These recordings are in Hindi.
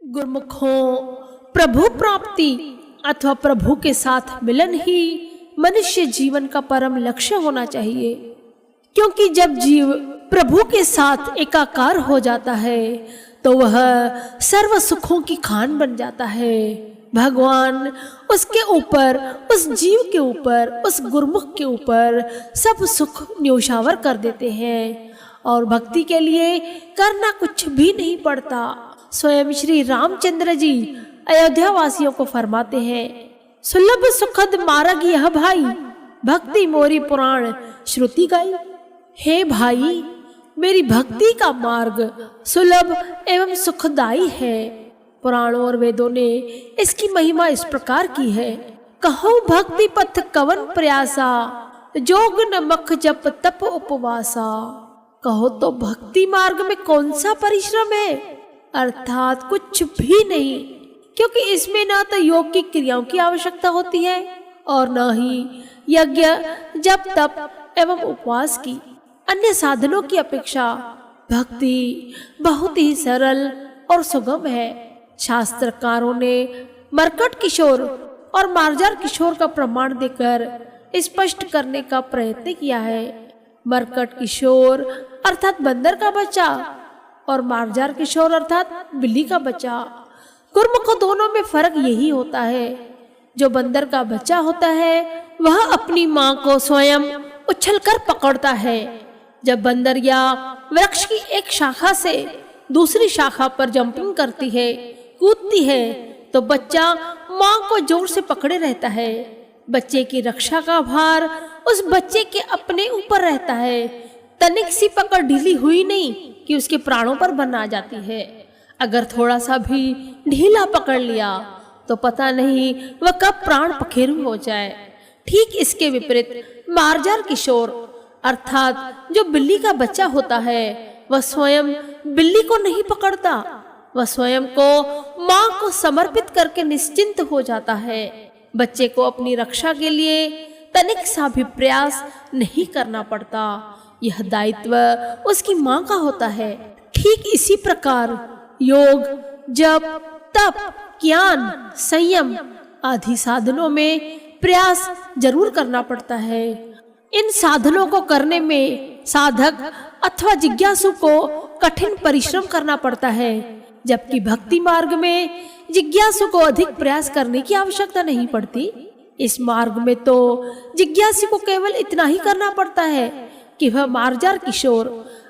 गुरुमुखों, प्रभु प्राप्ति अथवा प्रभु के साथ मिलन ही मनुष्य जीवन का परम लक्ष्य होना चाहिए, क्योंकि जब जीव प्रभु के साथ एकाकार हो जाता है तो वह सर्व सुखों की खान बन जाता है। भगवान उसके ऊपर, उस जीव के ऊपर, उस गुरुमुख के ऊपर सब सुख न्योछावर कर देते हैं और भक्ति के लिए करना कुछ भी नहीं पड़ता। स्वयं श्री रामचंद्र जी अयोध्या वासियों को फरमाते हैं, सुलभ सुखद मार्ग यह भाई, भक्ति मोरी पुराण श्रुति गाई। हे भाई, मेरी भक्ति का मार्ग सुलभ एवं सुखदाई है। पुराणों और वेदों ने इसकी महिमा इस प्रकार की है, कहो भक्ति पथ कवन प्रयासा, जोग नमक जप तप उपवासा। कहो तो भक्ति मार्ग में कौन सा परिश्रम है, अर्थात कुछ भी नहीं, क्योंकि इसमें ना तो योग की क्रियाओं की आवश्यकता होती है और न ही यज्ञ जप तप एवं उपवास की। अन्य साधनों की अपेक्षा भक्ति बहुत ही सरल और सुगम है। शास्त्रकारों ने मरकट किशोर और मार्जार किशोर का प्रमाण देकर स्पष्ट करने का प्रयत्न किया है। मरकट किशोर अर्थात बंदर का बच्चा और मार्जार किशोर अर्थात बिल्ली का बच्चा। गुरुमुखों, दोनों में फर्क यही होता है, जो बंदर का बच्चा होता है वह अपनी माँ को स्वयं उछलकर पकड़ता है। जब बंदर या वृक्ष की एक शाखा से दूसरी शाखा पर जंपिंग करती है, कूदती है, तो बच्चा माँ को जोर से पकड़े रहता है। बच्चे की रक्षा का भार उस बच्चे के अपने ऊपर रहता है। तनिक सी पकड़ ढीली हुई नहीं कि उसके प्राणों पर बन आ जाती है। अगर थोड़ा सा भी ढीला पकड़ लिया तो पता नहीं वह कब प्राण पखेरु हो जाए। ठीक इसके विपरीत मार्जार किशोर अर्थात जो बिल्ली का बच्चा होता है, वह स्वयं बिल्ली को नहीं पकड़ता, वह स्वयं को माँ को समर्पित करके निश्चिंत हो जाता है। बच्चे को अपनी रक्षा के लिए तनिक सा भी प्रयास नहीं करना पड़ता। यह दायित्व उसकी माँ का होता है। ठीक इसी प्रकार योग जप तप ज्ञान संयम आदि साधनों में प्रयास जरूर करना पड़ता है। इन साधनों को करने में साधक अथवा जिज्ञासु को कठिन परिश्रम करना पड़ता है, जबकि भक्ति मार्ग में जिज्ञासु को अधिक प्रयास करने की आवश्यकता नहीं पड़ती। इस मार्ग में तो जिज्ञासु को केवल इतना ही करना पड़ता है कि वह मार्जार किशोर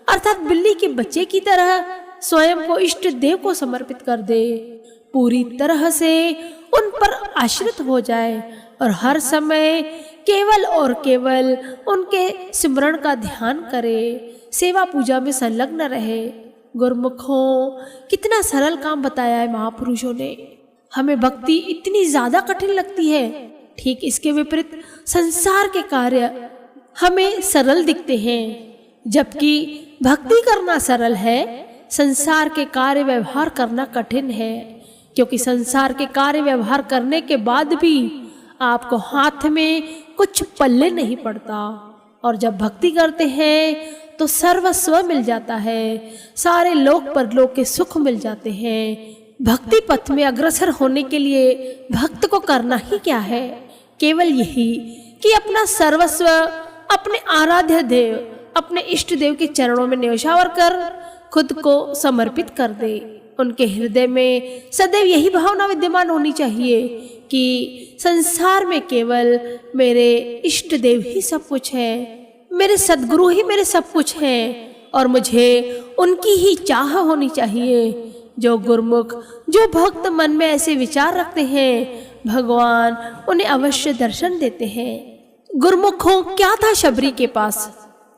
अर्थात बिल्ली के बच्चे की तरह स्वयं को इष्ट देव को समर्पित कर दे, पूरी तरह से उन पर आश्रित हो जाए और हर समय केवल और केवल उनके सिमरण का ध्यान करे, सेवा पूजा में संलग्न रहे। गुरुमुखों, कितना सरल काम बताया है महापुरुषों ने। हमें भक्ति इतनी ज्यादा कठिन लगती है, ठीक इसके विपरीत संसार के कार्य हमें सरल दिखते हैं। जबकि भक्ति करना सरल है, संसार के कार्य व्यवहार करना कठिन है, क्योंकि संसार के कार्य व्यवहार करने के बाद भी आपको हाथ में कुछ पल्ले नहीं पड़ता, और जब भक्ति करते हैं तो सर्वस्व मिल जाता है, सारे लोक परलोक के सुख मिल जाते हैं। भक्ति पथ में अग्रसर होने के लिए भक्त को करना ही क्या है, केवल यही कि अपना सर्वस्व अपने आराध्य देव, अपने इष्ट देव के चरणों में न्योछावर कर खुद को समर्पित कर दे। उनके हृदय में सदैव यही भावना विद्यमान होनी चाहिए कि संसार में केवल मेरे इष्ट देव ही सब कुछ है, मेरे सद्गुरु ही मेरे सब कुछ हैं, और मुझे उनकी ही चाह होनी चाहिए। जो गुरुमुख, जो भक्त मन में ऐसे विचार रखते हैं, भगवान उन्हें अवश्य दर्शन देते हैं। गुरुमुखों, क्या था शबरी के पास?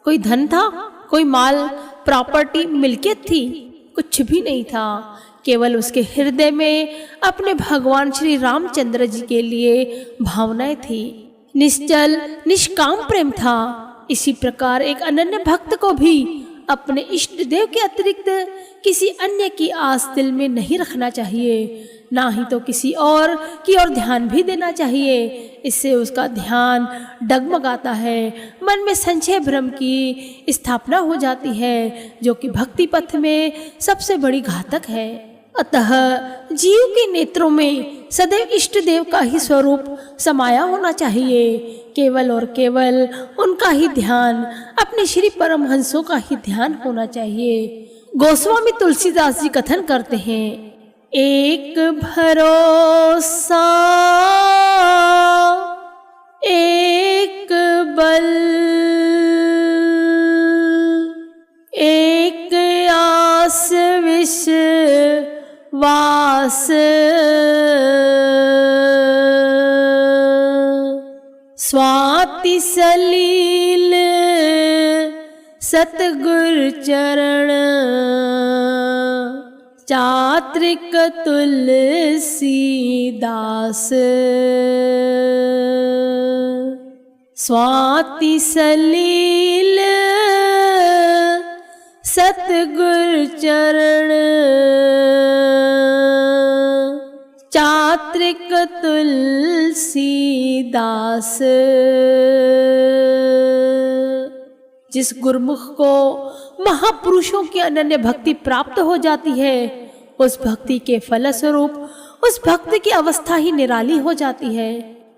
कोई धन था, कोई माल प्रॉपर्टी मिल्कियत थी? कुछ भी नहीं था। केवल उसके हृदय में अपने भगवान श्री रामचंद्र जी के लिए भावनाएं थी। निश्चल निष्काम प्रेम था। इसी प्रकार एक अनन्य भक्त को भी अपने इष्ट देव के अतिरिक्त किसी अन्य की आस दिल में नहीं रखना चाहिए, ना ही तो किसी और की ओर ध्यान भी देना चाहिए। इससे उसका ध्यान डगमगाता है, मन में संशय भ्रम की स्थापना हो जाती है, जो कि भक्ति पथ में सबसे बड़ी घातक है। अतः जीव के नेत्रों में सदैव इष्ट देव का ही स्वरूप समाया होना चाहिए। केवल और केवल उनका ही ध्यान, अपने श्री परमहंसों का ही ध्यान होना चाहिए। गोस्वामी तुलसीदास जी कथन करते हैं, एक भरोसा एक बल, एक आस विश्वास, स्वाति सलील सतगुर चरण, चात्रिक तुलसीदास। स्वाति सलील सतगुर चरण, चात्रिक तुलसीदास। जिस गुरुमुख को महापुरुषों की अनन्य भक्ति प्राप्त हो जाती है, उस भक्ति के फलस्वरूप उस भक्त की अवस्था ही निराली हो जाती है।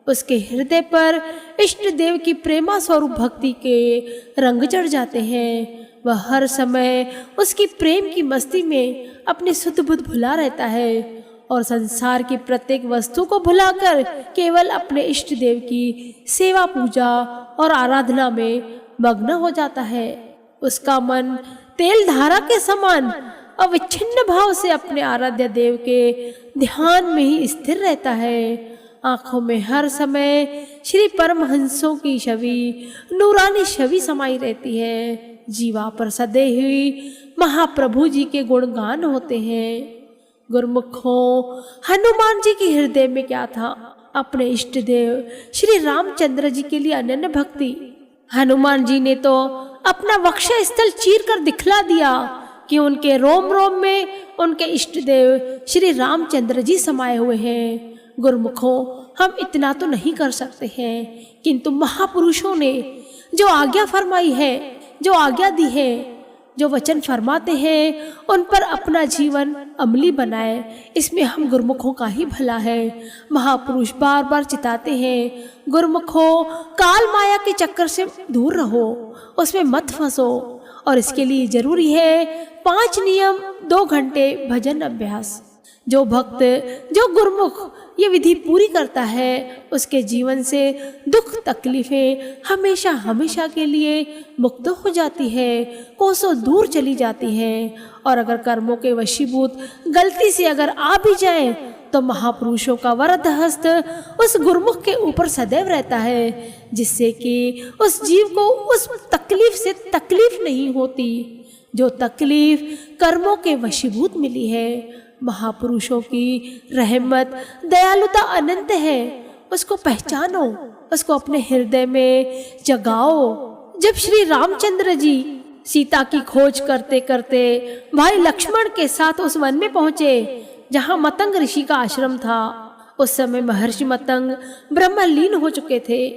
उसके हृदय पर इष्ट देव की प्रेमा स्वरूप भक्ति के रंग चढ़ जाते हैं। वह हर समय उसकी प्रेम की मस्ती में अपनी सुध बुध भुला रहता है और संसार की प्रत्येक वस्तु को भुलाकर केवल अपने इष्ट देव की सेवा पूजा और आराधना में मग्न हो जाता है। उसका मन तेल धारा के समान अविच्छिन्न भाव से अपने आराध्य देव के ध्यान में ही स्थिर रहता है। आंखों में हर समय श्री परमहंसों की छवि, नूरानी छवि समाई रहती है। जीवा पर सदे हुई महाप्रभु जी के गुणगान होते हैं। गुरुमुखों, हनुमान जी के हृदय में क्या था? अपने इष्ट देव श्री रामचंद्र जी के लिए अनन्य भक्ति। हनुमान जी ने तो अपना वक्ष स्थल चीर कर दिखला दिया कि उनके रोम रोम में उनके इष्ट देव श्री रामचंद्र जी समाये हुए हैं। गुरुमुखों, हम इतना तो नहीं कर सकते हैं, किंतु महापुरुषों ने जो आज्ञा फरमाई है, जो आज्ञा दी है, जो वचन फरमाते हैं, उन पर अपना जीवन अमली बनाए, इसमें हम गुरुमुखों का ही भला है। महापुरुष बार बार चिताते हैं, गुरुमुखों, काल माया के चक्कर से दूर रहो, उसमें मत फंसो, और इसके लिए जरूरी है 5 नियम, 2 घंटे भजन अभ्यास। जो भक्त, जो गुरुमुख ये विधि पूरी करता है, उसके जीवन से दुख तकलीफें हमेशा हमेशा के लिए मुक्त हो जाती है, कोसों दूर चली जाती हैं। और अगर कर्मों के वशीभूत गलती से अगर आ भी जाए, तो महापुरुषों का वरद हस्त उस गुरुमुख के ऊपर सदैव रहता है, जिससे कि उस जीव को उस तकलीफ से तकलीफ नहीं होती। जो तकलीफ कर्मों के वशीभूत मिली है, महापुरुषों की रहमत, दयालुता अनंत है, उसको पहचानो, उसको अपने हृदय में जगाओ। जब श्री रामचंद्र जी सीता की खोज करते करते भाई लक्ष्मण के साथ उस वन में पहुंचे जहां मतंग ऋषि का आश्रम था, उस समय महर्षि मतंग ब्रह्मलीन हो चुके थे।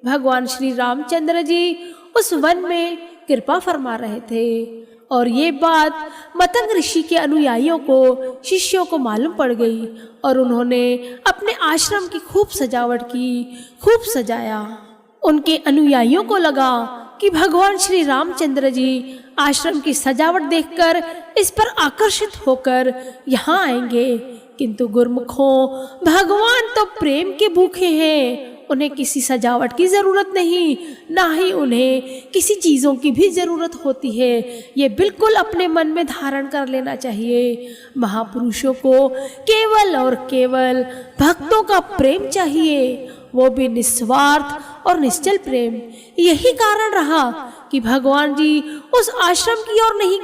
भगवान श्री रामचंद्र जी उस वन में कृपा फरमा रहे थे, और ये बात मतंग ऋषि के अनुयायियों को, शिष्यों को मालूम पड़ गई, और उन्होंने अपने आश्रम की खूब सजावट की, खूब सजाया। उनके अनुयायियों को लगा कि भगवान श्री रामचंद्र जी आश्रम की सजावट देखकर इस पर आकर्षित होकर यहाँ आएंगे, किंतु गुरुमुखों, भगवान तो प्रेम के भूखे हैं, उन्हें किसी सजावट की जरूरत नहीं, ना ही उन्हें किसी चीजों की भी जरूरत होती है। ये बिल्कुल अपने मन में धारण कर लेना चाहिए। महापुरुषों को केवल और केवल भक्तों का प्रेम चाहिए, वो भी निस्वार्थ और निश्चल प्रेम। यही कारण रहा कि भगवान जी उस आश्रम की ओर नहीं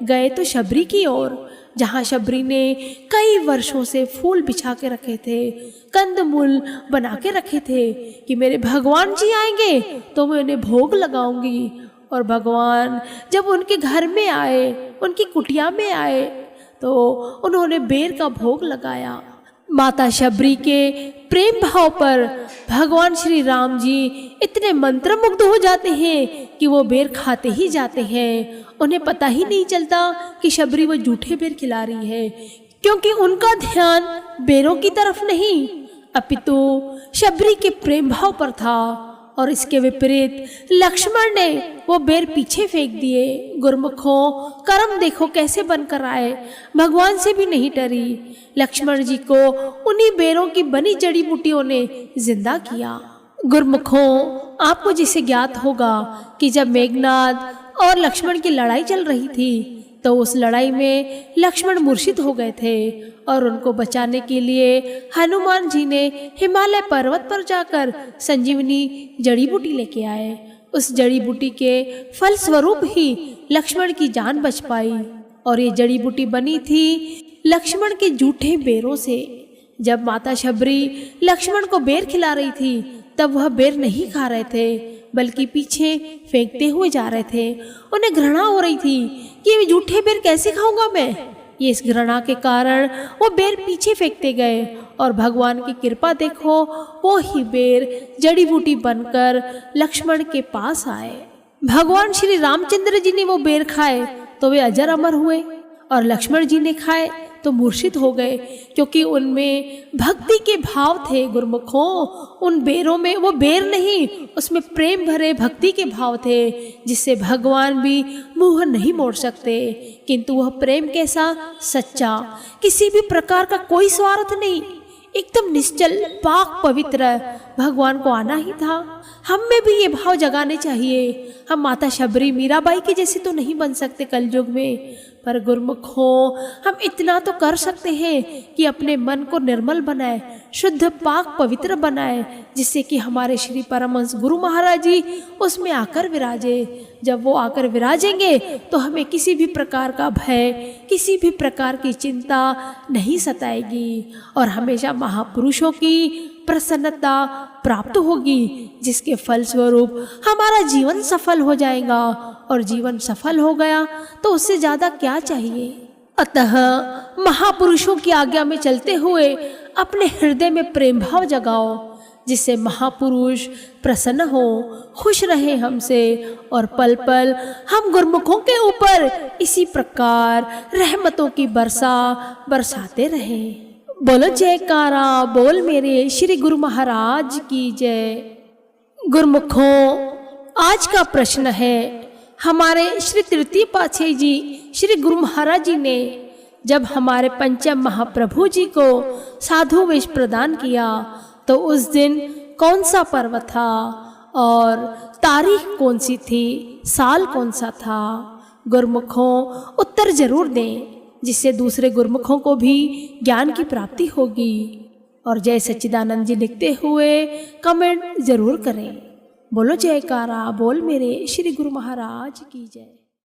गए तो शबरी की ओर, जहाँ शबरी ने कई वर्षों से फूल बिछा के रखे थे, कंदमूल बना के रखे थे कि मेरे भगवान जी आएंगे तो मैं उन्हें भोग लगाऊंगी। और भगवान जब उनके घर में आए, उनकी कुटिया में आए, तो उन्होंने बेर का भोग लगाया। माता शबरी के प्रेम भाव पर भगवान श्री राम जी इतने मंत्रमुग्ध हो जाते हैं कि वो बेर खाते ही जाते हैं। उन्हें पता ही नहीं चलता कि शबरी वो जूठे बेर खिला रही है, क्योंकि उनका ध्यान बेरों की तरफ नहीं अपितु शबरी के प्रेम भाव पर था। और इसके विपरीत लक्ष्मण ने वो बेर पीछे फेंक दिए। गुरुमुखों, कर्म देखो कैसे बनकर आए, भगवान से भी नहीं डरी। लक्ष्मण जी को उन्हीं बेरों की बनी जड़ी बूटियों ने जिंदा किया। गुरुमुखों, आपको जिसे ज्ञात होगा कि जब मेघनाद और लक्ष्मण की लड़ाई चल रही थी तो उस लड़ाई में लक्ष्मण मूर्छित हो गए थे और उनको बचाने के लिए हनुमान जी ने हिमालय पर्वत पर जाकर संजीवनी जड़ी बूटी लेके आए। उस जड़ी बूटी के फल स्वरूप ही लक्ष्मण की जान बच पाई। और ये जड़ी बूटी बनी थी लक्ष्मण के जूठे बेरों से। जब माता शबरी लक्ष्मण को बेर खिला रही थी तब वह बेर नहीं खा रहे थे बल्कि पीछे फेंकते हुए जा रहे थे। उन्हें घृणा हो रही थी कि ये जूठे बेर कैसे खाऊंगा मैं। ये इस घृणा के कारण वो बेर पीछे फेंकते गए और भगवान की कृपा देखो, वो ही बेर जड़ी बूटी बनकर लक्ष्मण के पास आए। भगवान श्री रामचंद्र जी ने वो बेर खाए तो वे अजर अमर हुए और लक्ष्मण जी ने खाए तो मूर्छित हो गए, क्योंकि उनमें भक्ति के भाव थे। गुरुमुखों, उन बेरों में वो बेर नहीं, उसमें प्रेम भरे भक्ति के भाव थे जिससे भगवान भी मुंह नहीं मोड़ सकते। किंतु वह प्रेम कैसा? सच्चा, किसी भी प्रकार का कोई स्वार्थ नहीं, एकदम निश्चल पाक पवित्र। भगवान को आना ही था। हम में भी ये भाव जगाने चाहिए। हम माता शबरी मीराबाई के जैसे तो नहीं बन सकते कलयुग में, पर गुरुमुखों, हम इतना तो कर सकते हैं कि अपने मन को निर्मल बनाए, शुद्ध पाक पवित्र बनाए, जिससे कि हमारे श्री परमहंस गुरु महाराज जी उसमें आकर विराजे। जब वो आकर विराजेंगे तो हमें किसी भी प्रकार का भय, किसी भी प्रकार की चिंता नहीं सताएगी और हमेशा महापुरुषों की प्रसन्नता प्राप्त होगी, जिसके फल स्वरूप हमारा जीवन सफल हो जाएगा। और जीवन सफल हो गया तो उससे ज्यादा क्या चाहिए। अतः महापुरुषों की आज्ञा में चलते हुए अपने हृदय में प्रेम भाव जगाओ, जिससे महापुरुष प्रसन्न हो, खुश रहे हमसे और पल पल हम गुरुमुखों के ऊपर इसी प्रकार रहमतों की वर्षा बरसाते रहें। बोलो जयकारा बोल मेरे श्री गुरु महाराज की जय। गुरुमुखों, आज का प्रश्न है, हमारे श्री तृतीय पातशाही जी श्री गुरु महाराज जी ने जब हमारे पंचम महाप्रभु जी को साधु वेश प्रदान किया तो उस दिन कौन सा पर्व था और तारीख कौन सी थी, साल कौन सा था। गुरुमुखों, उत्तर जरूर दें, जिससे दूसरे गुरुमुखों को भी ज्ञान की प्राप्ति होगी। और जय सच्चिदानंद जी लिखते हुए कमेंट जरूर करें। बोलो जयकारा बोल मेरे श्री गुरु महाराज की जय।